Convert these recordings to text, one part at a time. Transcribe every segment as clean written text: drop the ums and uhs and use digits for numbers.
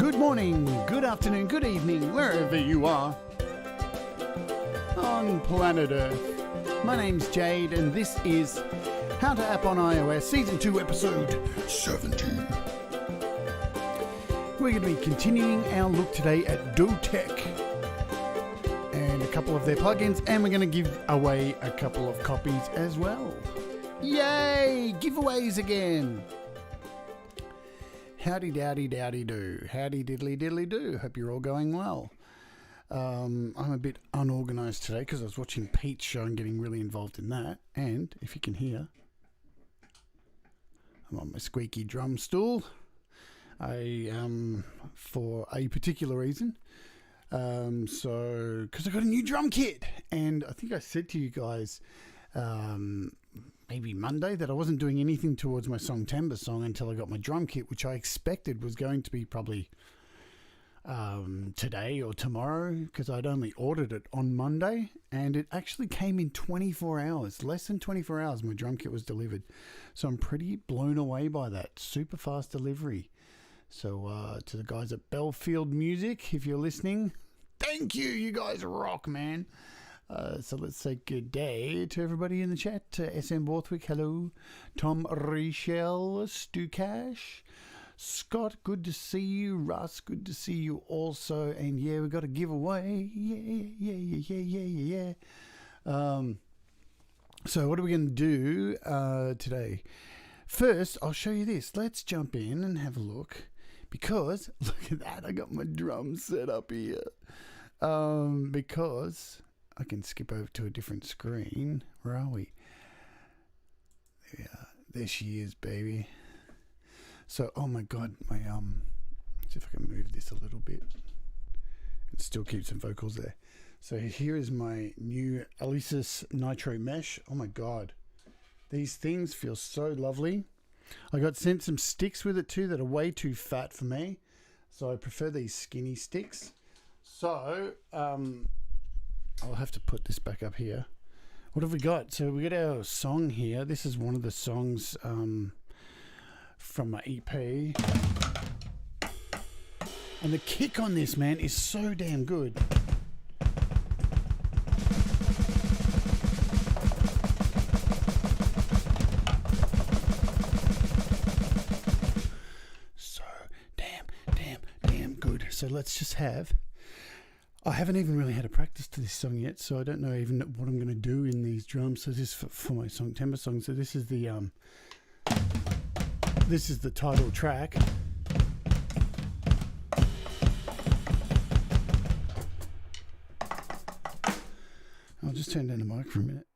Good morning, good afternoon, good evening, wherever you are on planet Earth. My name's Jade and this is How to App on iOS Season 2 Episode 17. We're going to be continuing our look today at DOTEC and a couple of their plugins, and we're going to give away a couple of copies as well. Yay! Giveaways again! Howdy dowdy dowdy do. Howdy diddly diddly do. Hope you're all going well. I'm a bit unorganised today because I was watching Pete's show and getting really involved in that. And if you can hear, I'm on my squeaky drum stool. For a particular reason. Because I got a new drum kit. And I think I said to you guys maybe Monday that I wasn't doing anything towards my Songtember song until I got my drum kit, which I expected was going to be probably today or tomorrow, because I'd only ordered it on Monday, and it actually came in 24 hours. Less than 24 hours my drum kit was delivered. So I'm pretty blown away by that. Super fast delivery. So to the guys at Belfield Music, if you're listening, thank you. You guys rock, man. So let's say good day to everybody in the chat. SM Borthwick, hello. Tom Richel, Stucash, Scott, good to see you. Russ, good to see you also. And yeah, we've got a giveaway. Yeah. So what are we going to do today? First, I'll show you this. Let's jump in and have a look. Because, look at that, I got my drum set up here. Because I can skip over to a different screen. Where are we? There she is, baby. So, oh my God, let's see if I can move this a little bit. It still keeps some vocals there. So here is my new Alesis Nitro Mesh. Oh my God. These things feel so lovely. I got sent some sticks with it too that are way too fat for me. So I prefer these skinny sticks. So, I'll have to put this back up here. What have we got? So we got our song here. This is one of the songs from my EP. And the kick on this, man, is so damn good. So damn good. So let's just have... I haven't even really had a practice to this song yet, so I don't know even what I'm going to do in these drums. So this is for my Songtember song. So this is the title track. I'll just turn down the mic for a minute.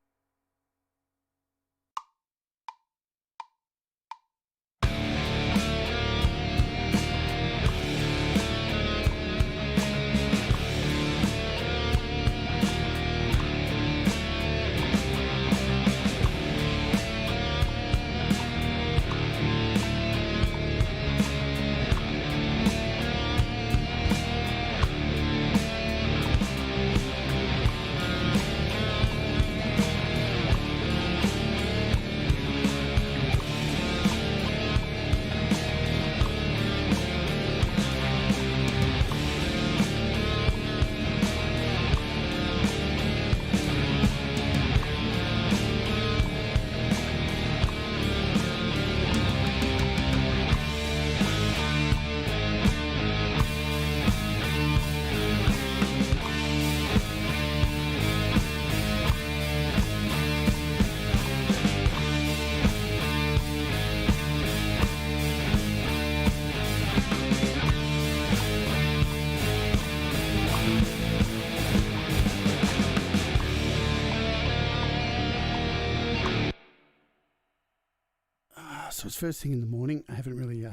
So it's first thing in the morning. I haven't really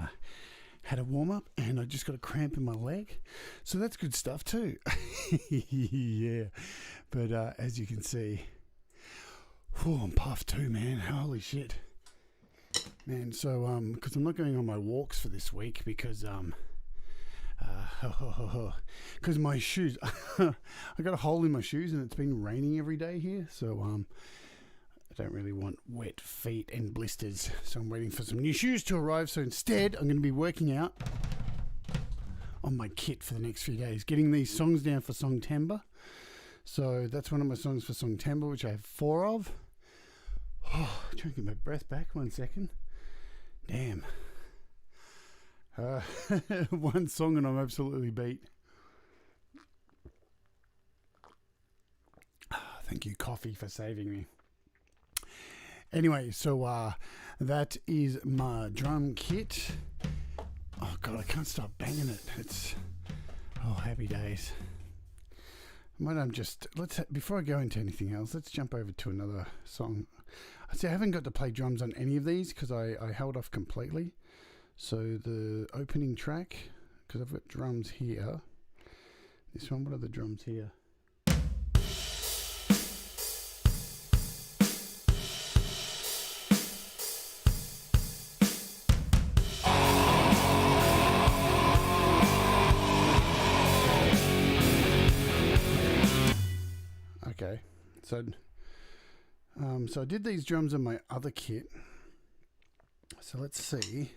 had a warm-up, and I just got a cramp in my leg. So that's good stuff too. Yeah. But as you can see, I'm puffed too, man. Holy shit. Man, so because I'm not going on my walks for this week because my shoes, I got a hole in my shoes and it's been raining every day here. So I don't really want wet feet and blisters, so I'm waiting for some new shoes to arrive. So instead, I'm going to be working out on my kit for the next few days. Getting these songs down for Songtember. So that's one of my songs for Songtember, which I have 4 of. Oh, trying to get my breath back. 1 second. Damn. One song and I'm absolutely beat. Thank you, coffee, for saving me. Anyway, so that is my drum kit. Oh God, I can't stop banging it. It's happy days. Before I go into anything else, let's jump over to another song. I haven't got to play drums on any of these because I held off completely. So the opening track, because I've got drums here. This one, what are the drums here? Okay, so I did these drums on my other kit. So let's see.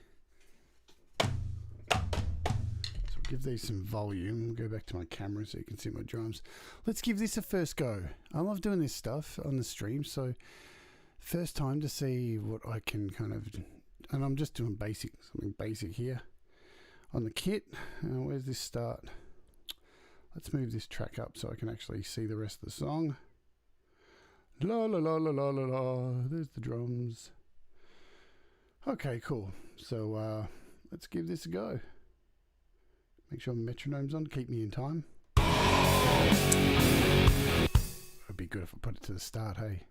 So give these some volume. We'll go back to my camera so you can see my drums. Let's give this a first go. I love doing this stuff on the stream, so first time to see what I can kind of, and I'm just doing something basic here on the kit. Where's this start? Let's move this track up so I can actually see the rest of the song. La la la la la la la. There's the drums. Okay, cool. So let's give this a go. Make sure metronome's on. Keep me in time. It'd be good if I put it to the start, hey?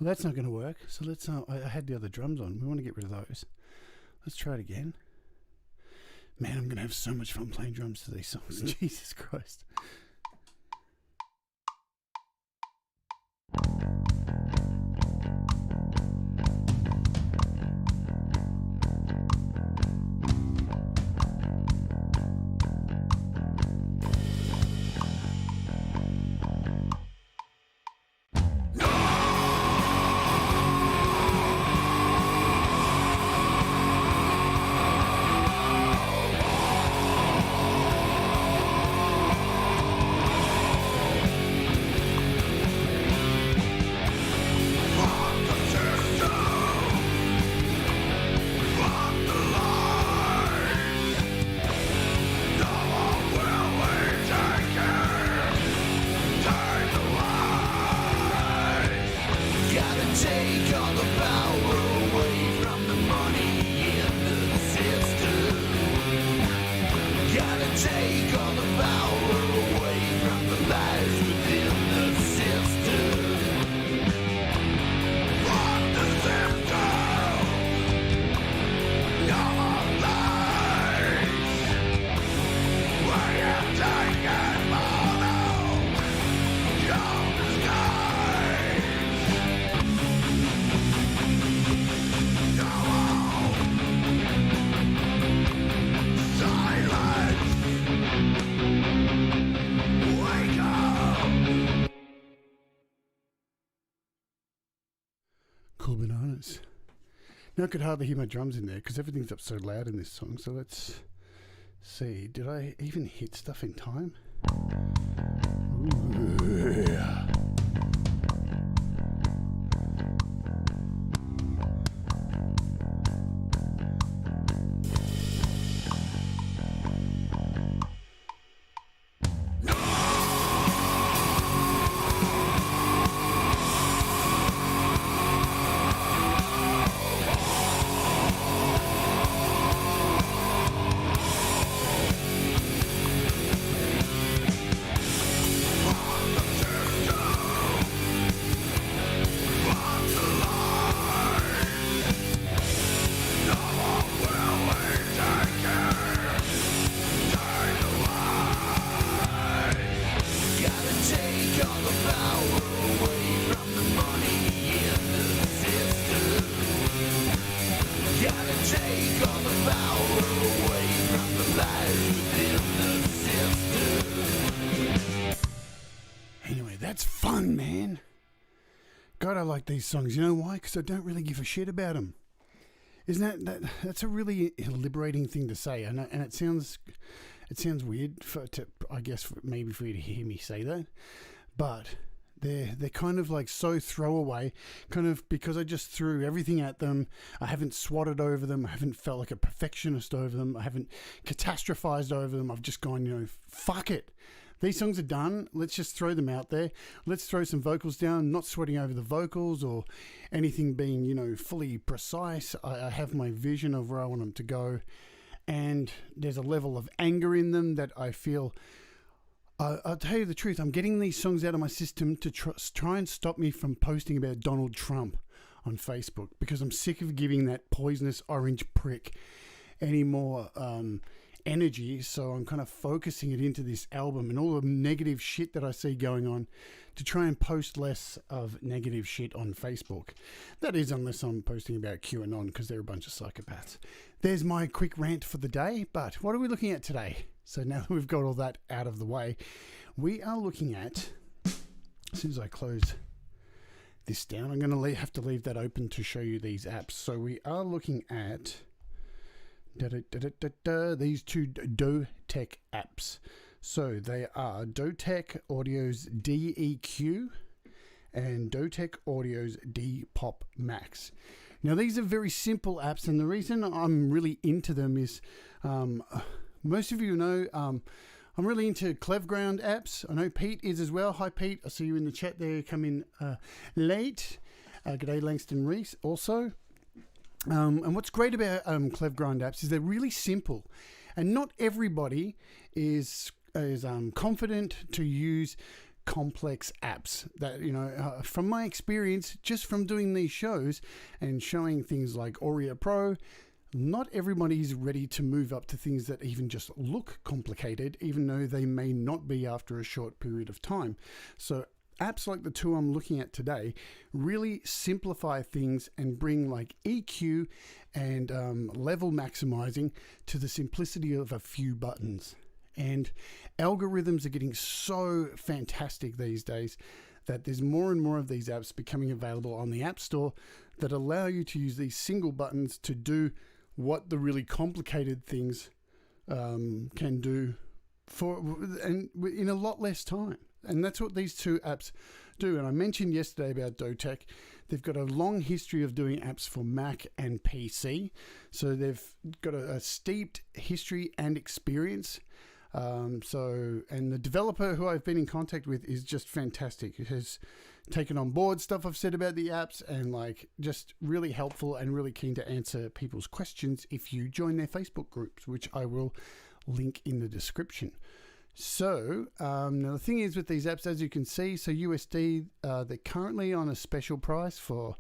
Well, that's not going to work. So let's. I had the other drums on. We want to get rid of those. Let's try it again. Man, I'm going to have so much fun playing drums to these songs. Jesus Christ. Cool bananas. Now I could hardly hear my drums in there because everything's up so loud in this song. So let's see. Did I even hit stuff in time? Ooh, yeah. Anyway, that's fun, man. God, I like these songs. You know why? Because I don't really give a shit about them. Isn't that's a really liberating thing to say? And it sounds weird I guess maybe for you to hear me say that, but they're kind of like so throwaway, kind of because I just threw everything at them. I haven't swatted over them. I haven't felt like a perfectionist over them. I haven't catastrophized over them. I've just gone, fuck it. These songs are done. Let's just throw them out there. Let's throw some vocals down, not sweating over the vocals or anything being, fully precise. I have my vision of where I want them to go. And there's a level of anger in them that I feel... I'll tell you the truth. I'm getting these songs out of my system to try and stop me from posting about Donald Trump on Facebook, because I'm sick of giving that poisonous orange prick any more energy. So I'm kind of focusing it into this album and all the negative shit that I see going on to try and post less of negative shit on Facebook. That is, unless I'm posting about QAnon, because they're a bunch of psychopaths. There's my quick rant for the day. But what are we looking at today? So now that we've got all that out of the way, we are looking at, as soon as I close this down, I'm going to have to leave that open to show you these apps. So we are looking at these two DOTEC apps. So they are DOTEC AUDIO'S DeeEQ and DOTEC AUDIO'S DeePopMax. Now these are very simple apps, and the reason I'm really into them is most of you know I'm really into Cleveground apps. I know Pete is as well. Hi Pete, I see you in the chat there. Come in late. G'day Langston Reese also. And what's great about Cleveground apps is they're really simple, and not everybody is confident to use complex apps. That from my experience, just from doing these shows and showing things like Audio Pro, not everybody is ready to move up to things that even just look complicated, even though they may not be after a short period of time. So apps like the two I'm looking at today really simplify things and bring like EQ and level maximizing to the simplicity of a few buttons. And algorithms are getting so fantastic these days that there's more and more of these apps becoming available on the App Store that allow you to use these single buttons to do what the really complicated things can do and in a lot less time. And that's what these two apps do. And I mentioned yesterday about DOTEC. They've got a long history of doing apps for Mac and PC. So they've got a steeped history and experience. And the developer who I've been in contact with is just fantastic. He has taken on board stuff I've said about the apps, and just really helpful and really keen to answer people's questions if you join their Facebook groups, which I will link in the description. So now the thing is with these apps, as you can see, so USD, they're currently on a special price for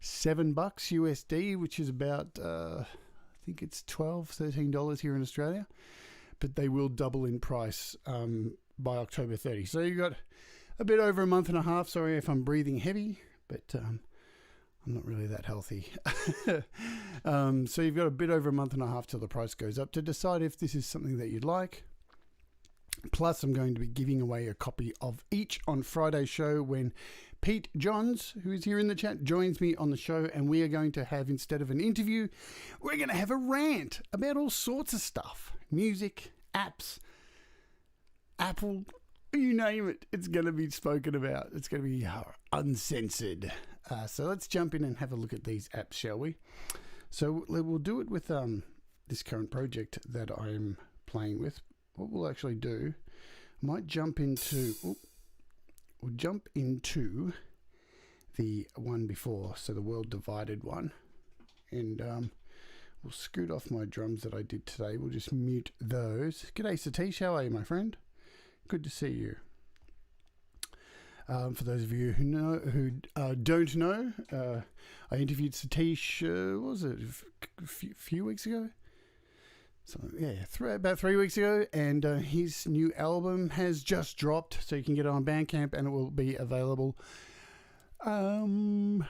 $7 USD, which is about, I think it's $13 here in Australia, but they will double in price by October 30. So you've got a bit over a month and a half. Sorry if I'm breathing heavy, but I'm not really that healthy. So you've got a bit over a month and a half till the price goes up to decide if this is something that you'd like. Plus, I'm going to be giving away a copy of each on Friday's show when Pete Johns, who is here in the chat, joins me on the show, and we are going to have, instead of an interview, we're going to have a rant about all sorts of stuff. Music, apps, Apple, you name it. It's going to be spoken about. It's going to be uncensored. So let's jump in and have a look at these apps, shall we? So we'll do it with this current project that I'm playing with. What we'll actually do, I might jump into, we'll jump into the one before, so the World Divided one, and we'll scoot off my drums that I did today. We'll just mute those. G'day Satish, how are you, my friend? Good to see you. For those of you who don't know, I interviewed Satish, what was it, a few weeks ago? So yeah, about 3 weeks ago, and his new album has just dropped, so you can get it on Bandcamp, and it will be available on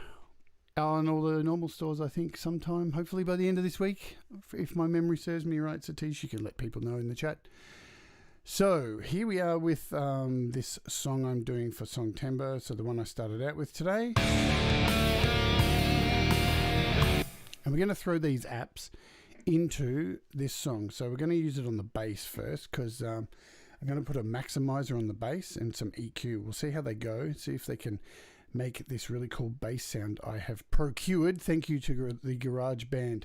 all the normal stores, I think, sometime, hopefully by the end of this week, if my memory serves me right. Satish, you can let people know in the chat. So here we are with this song I'm doing for Songtember, so the one I started out with today. And we're going to throw these apps into this song. So we're going to use it on the bass first, because I'm going to put a maximizer on the bass and some EQ. We'll see how they go, see if they can make this really cool bass sound I have procured. Thank you to the GarageBand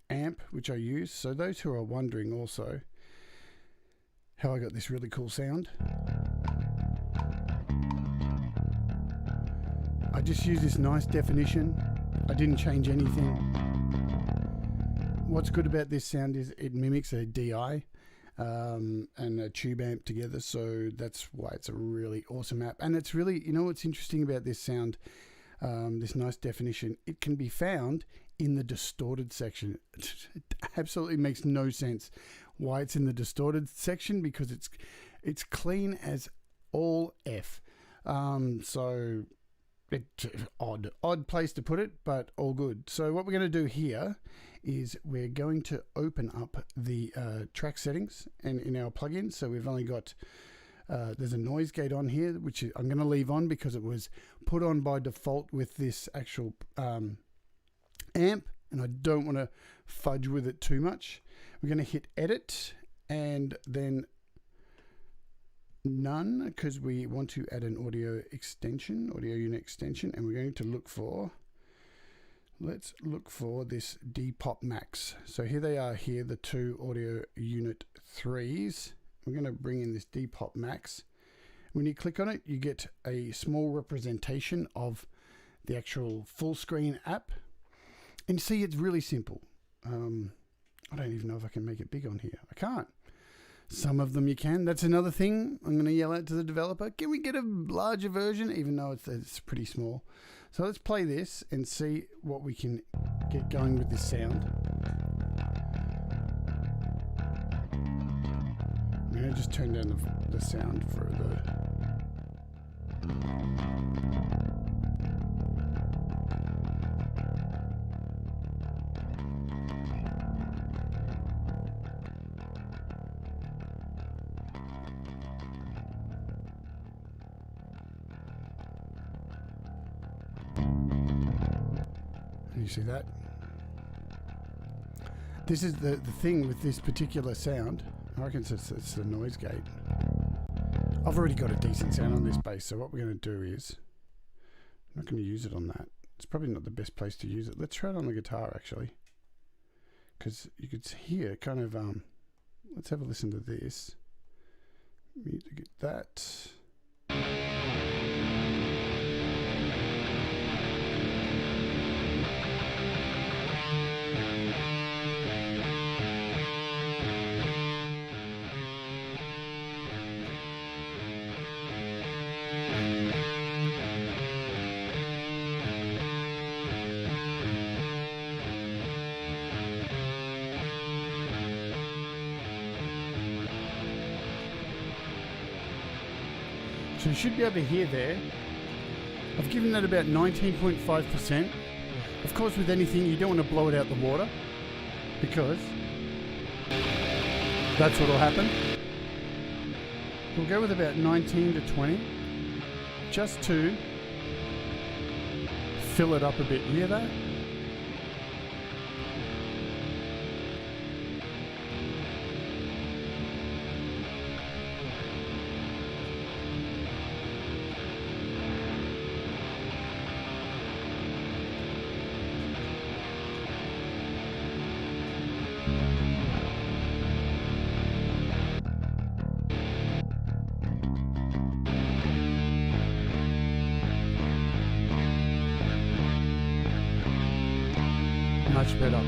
amp, which I use. So those who are wondering also how I got this really cool sound, I just use this nice definition. I didn't change anything. What's good about this sound is it mimics a DI and a tube amp together, so that's why it's a really awesome app. And it's really, you know what's interesting about this sound, this nice definition, it can be found in the distorted section. It absolutely makes no sense why it's in the distorted section, because it's clean as all F. So odd place to put it, but all good. So what we're going to do here is we're going to open up the track settings and in our plugins. So we've only got there's a noise gate on here, which I'm going to leave on because it was put on by default with this actual amp, and I don't want to fudge with it too much. We're going to hit edit and then none, because we want to add an audio unit extension, and we're going to look for, let's look for this DeePopMax. So here they are here, the two audio unit 3s. We're going to bring in this DeePopMax. When you click on it, you get a small representation of the actual full screen app, and see, it's really simple. I don't even know if I can make it big on here. I can't. Some of them you can. That's another thing. I'm going to yell out to the developer, can we get a larger version, even though it's pretty small? So let's play this and see what we can get going with this sound. I'm going to just turn down the sound for you see that? This is the thing with this particular sound. I reckon it's the noise gate. I've already got a decent sound on this bass, so what we're going to do is, I'm not going to use it on that. It's probably not the best place to use it. Let's try it on the guitar, actually, because you could hear kind of, let's have a listen to this. Need to get that. So you should be able to hear there. I've given that about 19.5%. Of course, with anything, you don't want to blow it out the water, because that's what will happen. We'll go with about 19 to 20, just to fill it up a bit. You hear that? Much better.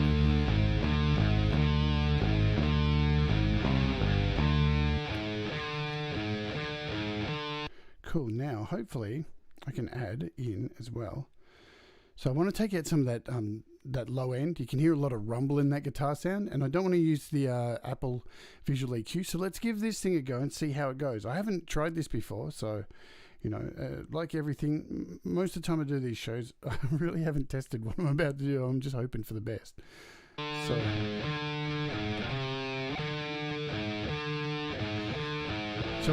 Cool. Now, hopefully, I can add in as well. So I want to take out some of that that low end. You can hear a lot of rumble in that guitar sound, and I don't want to use the Apple Visual EQ. So let's give this thing a go and see how it goes. I haven't tried this before, so you know, like everything, most of the time I do these shows, I really haven't tested what I'm about to do. I'm just hoping for the best. So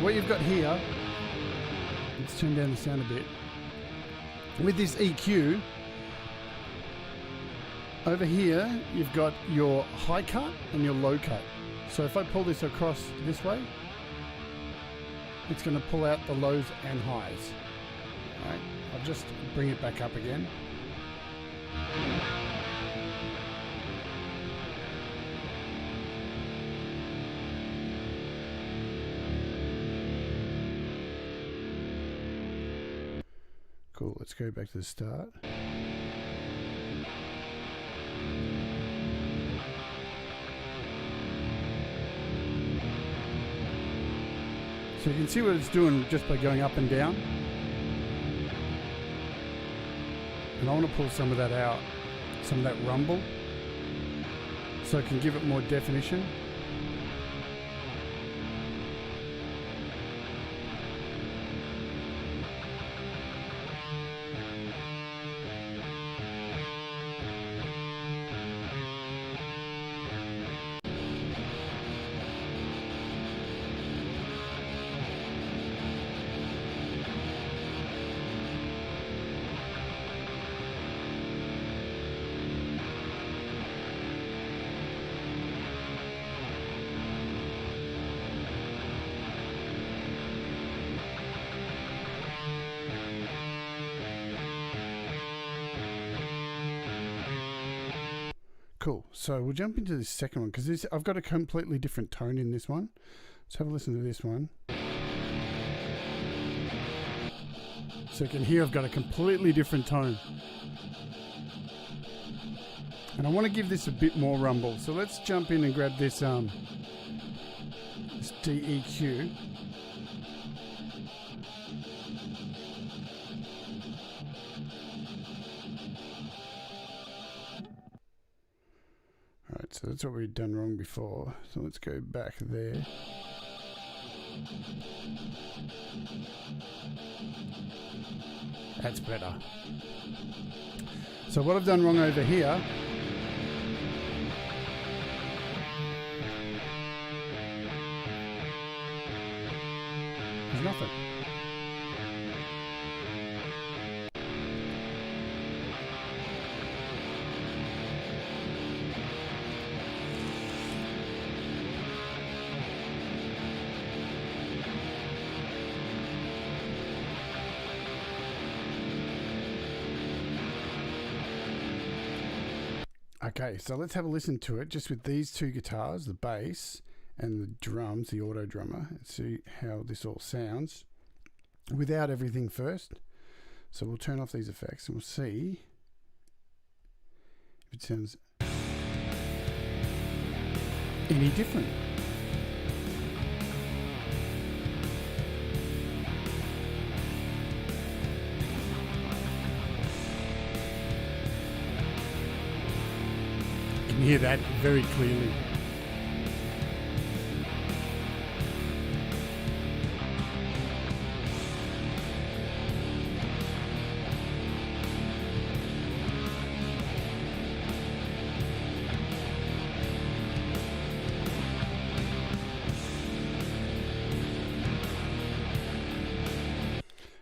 what you've got here, let's turn down the sound a bit. With this EQ, over here, you've got your high cut and your low cut. So if I pull this across this way, it's going to pull out the lows and highs. All right, I'll just bring it back up again. Cool, let's go back to the start. So you can see what it's doing just by going up and down. And I want to pull some of that out, some of that rumble, so I can give it more definition. Cool. So we'll jump into this second one because I've got a completely different tone in this one. Let's have a listen to this one. So you can hear I've got a completely different tone. And I want to give this a bit more rumble. So let's jump in and grab this DeeEQ. Alright, so that's what we'd done wrong before. So let's go back there. That's better. So what I've done wrong over here, is nothing. Okay, so let's have a listen to it just with these two guitars, the bass and the drums, the auto drummer, and see how this all sounds without everything first. So we'll turn off these effects and we'll see if it sounds any different. You can hear that very clearly.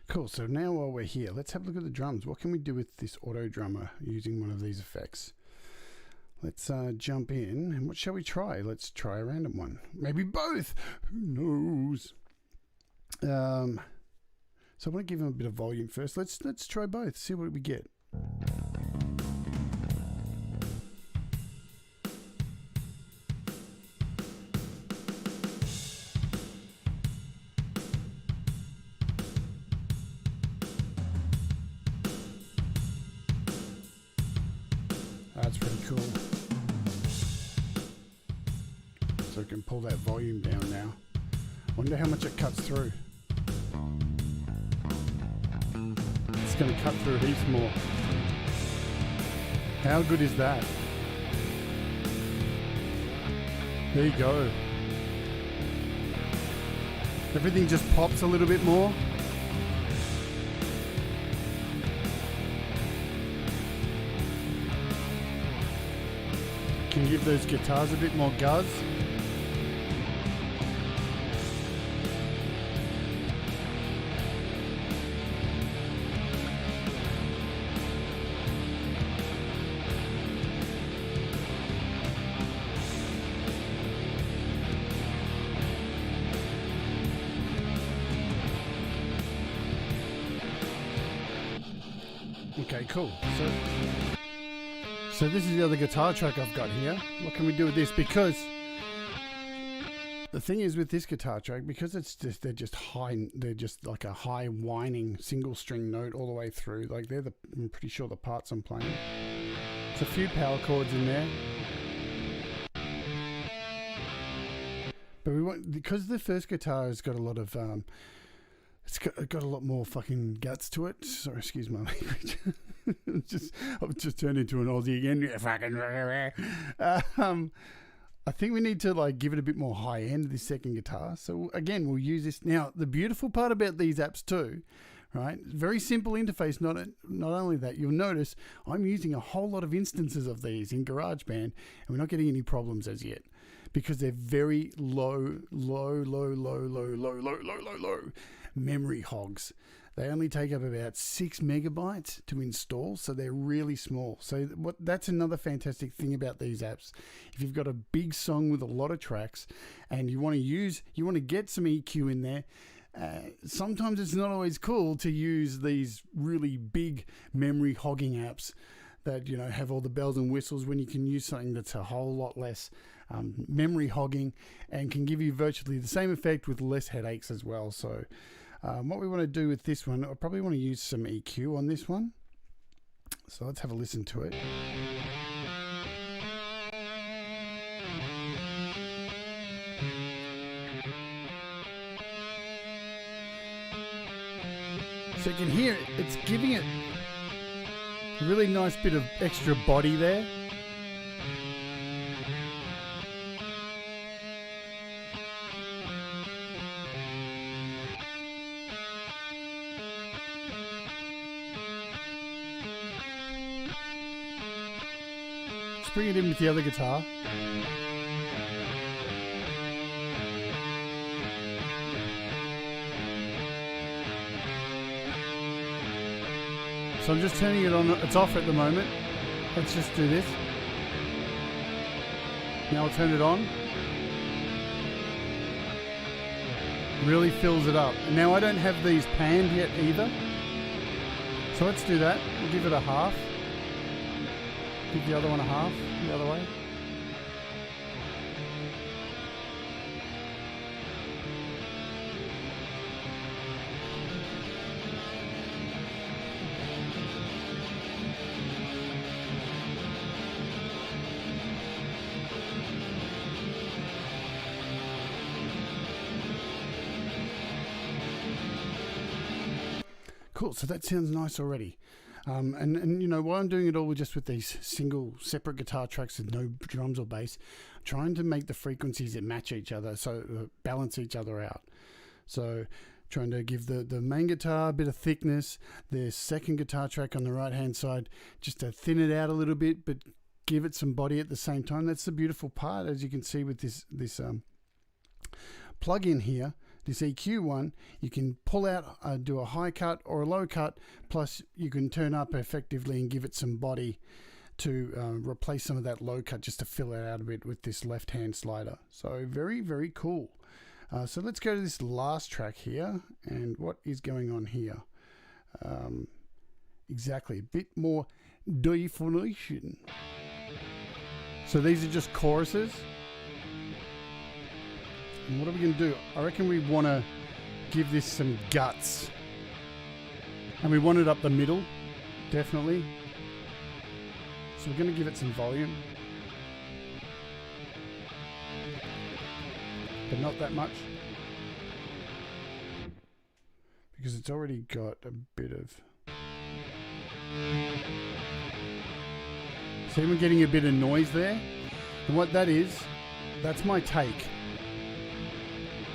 Cool, so now while we're here, let's have a look at the drums. What can we do with this auto drummer using one of these effects? Let's jump in, and what shall we try? Let's try a random one. Maybe both. Who knows? So I want to give him a bit of volume first. Let's try both. See what we get. That's pretty cool. So I can pull that volume down now. Wonder how much it cuts through. It's going to cut through heaps more. How good is that? There you go. Everything just pops a little bit more. Can give those guitars a bit more guzz. Okay, cool. So this is the other guitar track I've got here. What can we do with this? Because the thing is with this guitar track, because they're just high, they're just like a high whining single string note all the way through. Like I'm pretty sure the parts I'm playing. There's a few power chords in there. But we want, because the first guitar has got a lot of it's got a lot more fucking guts to it. Sorry, excuse my language. I've just turned into an Aussie again. I think we need to like give it a bit more high end, this second guitar. So again, we'll use this. Now, the beautiful part about these apps too, right? Very simple interface. Not only that, you'll notice I'm using a whole lot of instances of these in GarageBand, and we're not getting any problems as yet because they're very low memory hogs. They only take up about 6 megabytes to install, so they're really small. So that's another fantastic thing about these apps. If you've got a big song with a lot of tracks and you want to get some EQ in there, sometimes it's not always cool to use these really big memory hogging apps that, you know, have all the bells and whistles, when you can use something that's a whole lot less memory hogging and can give you virtually the same effect with less headaches as well. So what we want to do with this one, I probably want to use some EQ on this one. So let's have a listen to it. So you can hear it, it's giving it a really nice bit of extra body there. Bring it in with the other guitar. So I'm just turning it on. It's off at the moment. Let's just do this. Now I'll turn it on. Really fills it up. And now I don't have these panned yet either. So let's do that. We'll give it a half. Give the other one a half, the other way. Cool, so that sounds nice already. And you know, while I'm doing it all just with these single separate guitar tracks with no drums or bass, I'm trying to make the frequencies that match each other, so balance each other out. So trying to give the main guitar a bit of thickness, the second guitar track on the right hand side, just to thin it out a little bit, but give it some body at the same time. That's the beautiful part, as you can see with this plug-in here. This EQ one, you can pull out, do a high cut or a low cut, plus you can turn up effectively and give it some body to replace some of that low cut, just to fill it out a bit with this left hand slider. So very, very cool. So let's go to this last track here, and what is going on here? Exactly, a bit more definition. So these are just choruses. And what are we going to do? I reckon we want to give this some guts. And we want it up the middle, definitely. So we're going to give it some volume. But not that much. Because it's already got a bit of... See, we're getting a bit of noise there. And what that is, that's my take.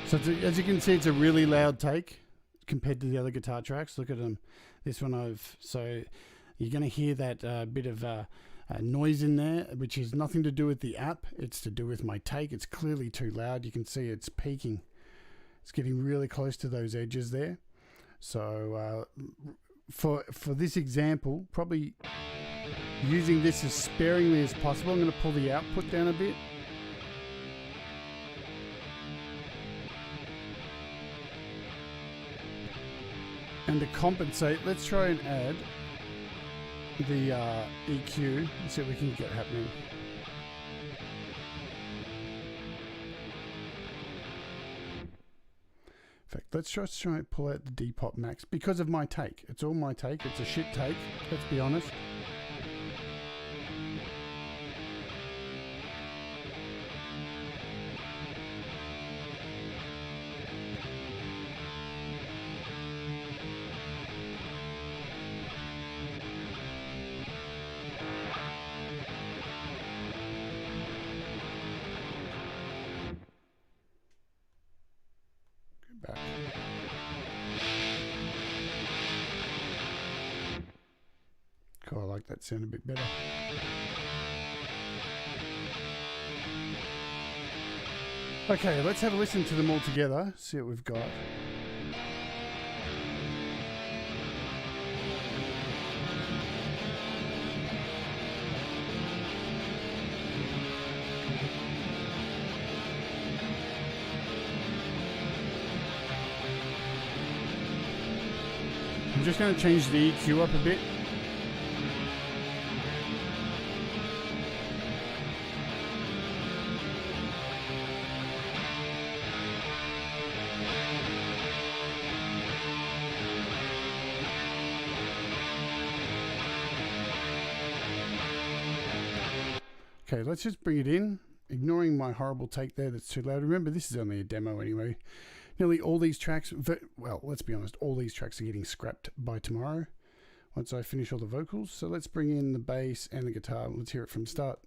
So as you can see, it's a really loud take compared to the other guitar tracks. Look at them. This one so you're going to hear that bit of noise in there, which has nothing to do with the app. It's to do with my take. It's clearly too loud. You can see it's peaking. It's getting really close to those edges there. So for this example, probably using this as sparingly as possible. I'm going to pull the output down a bit. And to compensate, let's try and add the EQ and see what we can get happening. In fact, let's just try and pull out the DeePopMax because of my take. It's all my take. It's a shit take, let's be honest. Back. Cool, I like that sound a bit better. Okay, let's have a listen to them all together, see what we've got. I'm just going to change the EQ up a bit. Okay, let's just bring it in, ignoring my horrible take there that's too loud. Remember, this is only a demo anyway. Nearly all these tracks, well, let's be honest, all these tracks are getting scrapped by tomorrow once I finish all the vocals. So let's bring in the bass and the guitar. Let's hear it from start.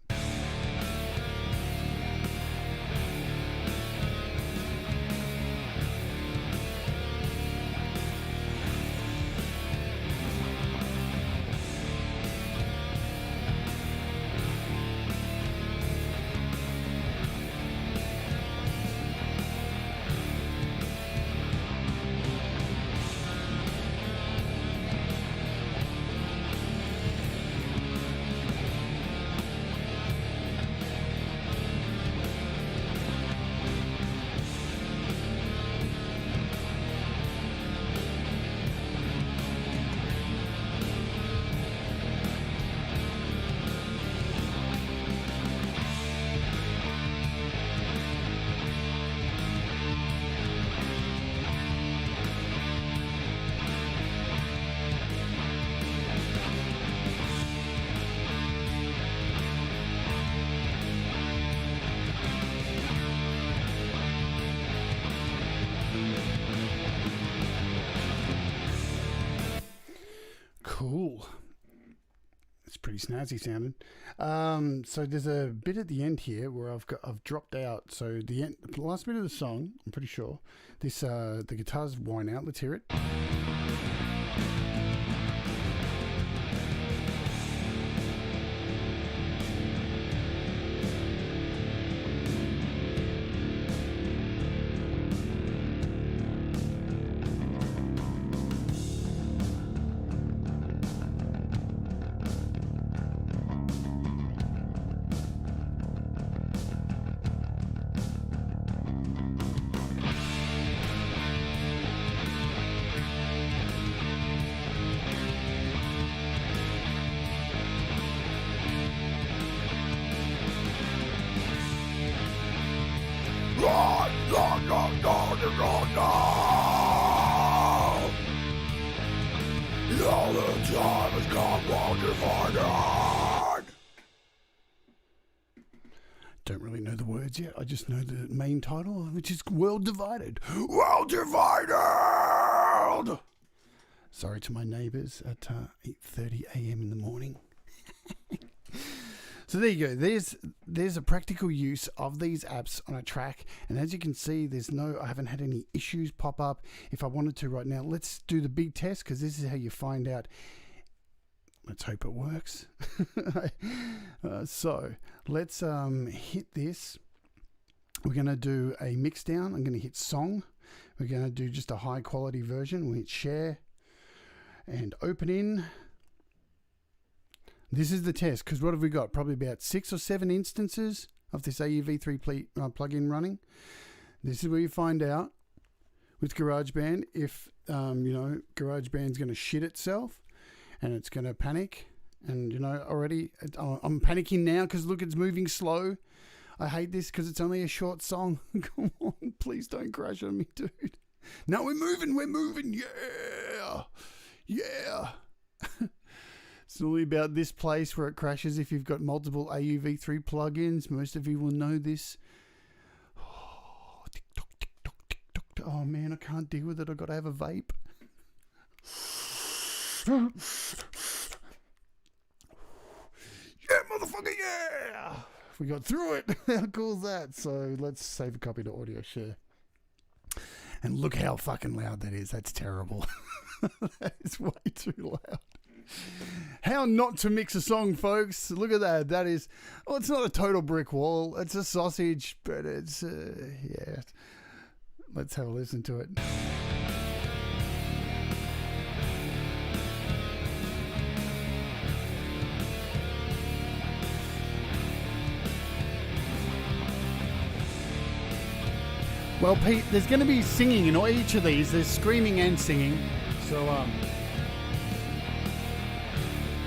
Cool. It's pretty snazzy sounding. So there's a bit at the end here where I've dropped out. So the last bit of the song, I'm pretty sure this the guitars whine out. Let's hear it. Don't really know the words yet. I just know the main title, which is World Divided. World Divided! Sorry to my neighbours at 8:30 a.m. in the morning. So there you go. There's a practical use of these apps on a track, and as you can see, I haven't had any issues pop up. If I wanted to right now, let's do the big test, because this is how you find out. Let's hope it works. So let's hit this. We're going to do a mix down. I'm going to hit song. We're going to do just a high quality version. We'll hit share and open in. This is the test, because what have we got? Probably about 6 or 7 instances of this AUV3 plugin running. This is where you find out with GarageBand if, GarageBand's going to shit itself and it's going to panic. And, already I'm panicking now because look, it's moving slow. I hate this because it's only a short song. Come on, please don't crash on me, dude. No, we're moving. Yeah. Yeah. It's only about this place where it crashes if you've got multiple AUV3 plugins. Most of you will know this. Oh, tick-tock, tick-tock, tick-tock. Oh, man, I can't deal with it. I've got to have a vape. Yeah, motherfucker, yeah! We got through it. How cool is that? So let's save a copy to audio share. And look how fucking loud that is. That's terrible. That is way too loud. How not to mix a song, folks. Look at that. That is, it's not a total brick wall. It's a sausage, but it's, yeah. Let's have a listen to it. Well, Pete, there's going to be singing in each of these. There's screaming and singing. So,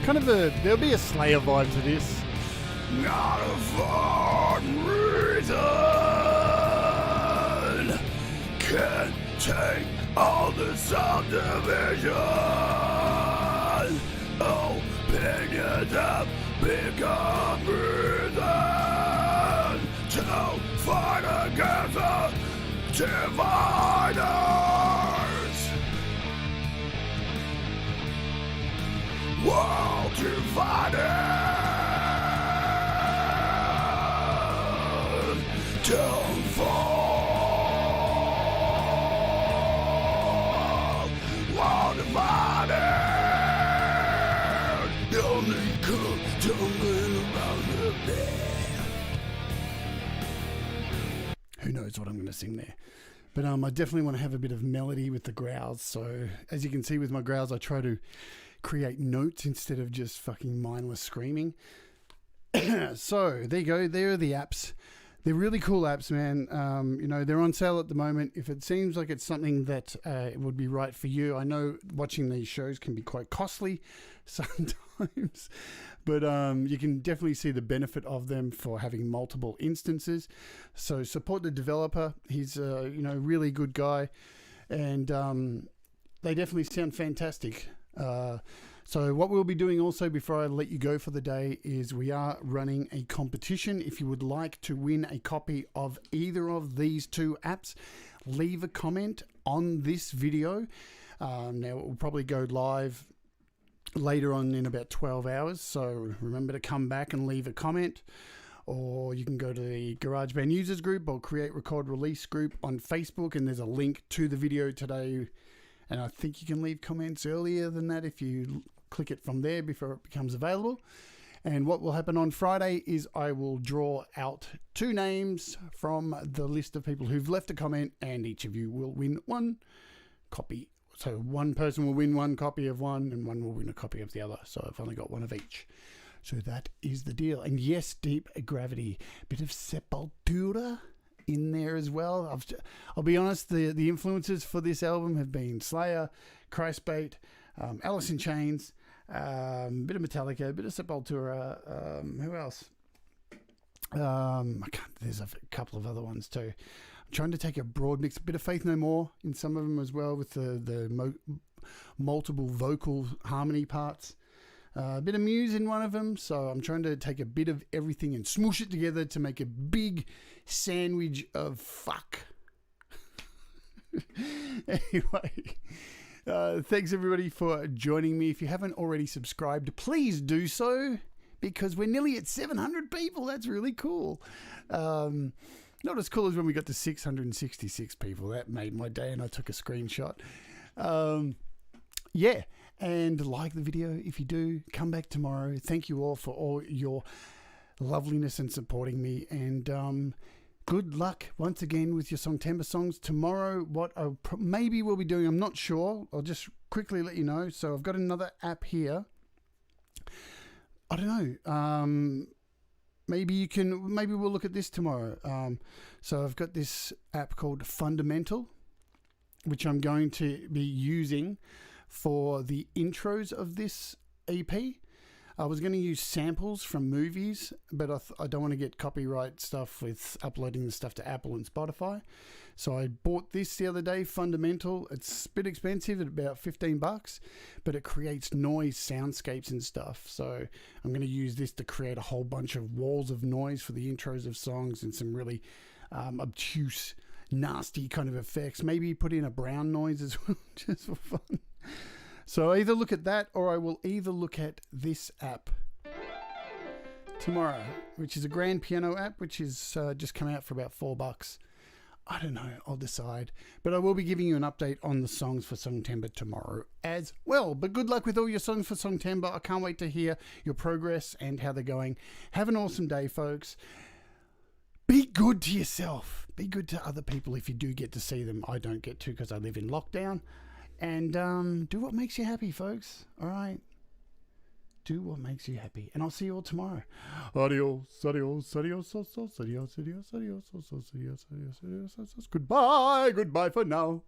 there'll be a Slayer vibe to this. Not a fun reason can take all the subdivision. Opinions have become reason to fight against the dividers. World divided. Don't fall. World divided. Only come tumbling around the bed. Who knows what I'm going to sing there? But I definitely want to have a bit of melody with the growls. So as you can see with my growls, I try to create notes instead of just fucking mindless screaming. So there you go. There are the apps. They're really cool apps, man. They're on sale at the moment. If it seems like it's something that would be right for you, I know watching these shows can be quite costly sometimes, but you can definitely see the benefit of them for having multiple instances. So support the developer. He's a really good guy, and they definitely sound fantastic. So what we'll be doing also before I let you go for the day is we are running a competition. If you would like to win a copy of either of these two apps, leave a comment on this video. Now it will probably go live later on in about 12 hours. So remember to come back and leave a comment, or you can go to the GarageBand users group or create record release group on Facebook, and there's a link to the video today. And I think you can leave comments earlier than that if you click it from there before it becomes available. And what will happen on Friday is I will draw out 2 names from the list of people who've left a comment, and each of you will win 1 copy. So one person will win 1 copy of one, and one will win a copy of the other. So I've only got 1 of each. So that is the deal. And yes, Deep Gravity, bit of Sepultura in there as well. I'll be honest, the influences for this album have been Slayer, Christbait, Alice in Chains, a bit of Metallica, a bit of Sepultura, who else? There's a couple of other ones too. I'm trying to take a broad mix, a bit of Faith No More in some of them as well, with the multiple vocal harmony parts. A bit of Muse in one of them, so I'm trying to take a bit of everything and smoosh it together to make a big sandwich of fuck. Anyway, thanks everybody for joining me. If you haven't already subscribed, please do so. because we're nearly at 700 people. That's really cool. Not as cool as when we got to 666 people. That made my day, and I took a screenshot. Yeah, and like the video if you do. Come back tomorrow. Thank you all for all your loveliness and supporting me, and good luck once again with your Songtember songs. Tomorrow, what I maybe we'll be doing, I'm not sure. I'll just quickly let you know. So I've got another app here. I don't know. Maybe we'll look at this tomorrow. So I've got this app called Fundamental, which I'm going to be using for the intros of this EP. I was going to use samples from movies, but I don't want to get copyright stuff with uploading the stuff to Apple and Spotify. So I bought this the other day, Fundamental. It's a bit expensive at about $15, but it creates noise, soundscapes and stuff. So I'm going to use this to create a whole bunch of walls of noise for the intros of songs and some really obtuse, nasty kind of effects. Maybe put in a brown noise as well, just for fun. So I either look at that, or I will either look at this app tomorrow, which is a grand piano app, which is just come out for about $4. I don't know, I'll decide. But I will be giving you an update on the songs for Songtember tomorrow as well. But good luck with all your songs for Songtember. I can't wait to hear your progress and how they're going. Have an awesome day, folks. Be good to yourself. Be good to other people if you do get to see them. I don't get to because I live in lockdown. And do what makes you happy, folks. All right? Do what makes you happy. And I'll see you all tomorrow. Adios, adios, adios, adios, adios, adios, adios, adios, adios, adios, adios, adios. Goodbye, goodbye for now.